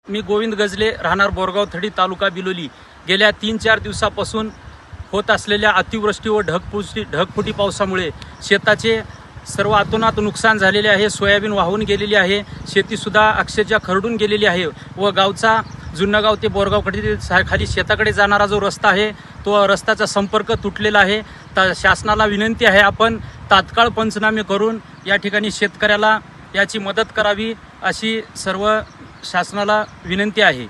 मी गोविंद गजले, राहणार बोरगाव थडी, तालुका बिलोली. गेल्या 3-4 दिवसापासून होत असलेल्या अतिवृष्टी व ढगफुटी पावसामुळे शेताचे सर्व अतोनात नुकसान झालेले आहे. सोयाबीन वाहून गेलेली आहे, शेतीसुद्धा अक्षरशः खरडून गेलेली आहे व गावचा जुन्नगाव ते बोरगावकडे खाली शेताकडे जाणारा जो रस्ता आहे तो रस्त्याचा संपर्क तुटलेला आहे. शासनाला विनंती आहे, आपण तात्काळ पंचनामे करून या ठिकाणी शेतकऱ्याला याची मदत करावी अशी सर्व शासनाला विनंती आहे.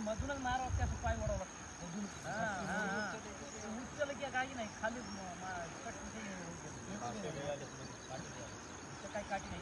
मधूनच मारावं त्याचं पाय वडावं उचल की काही नाही खाली काय काठी नाही.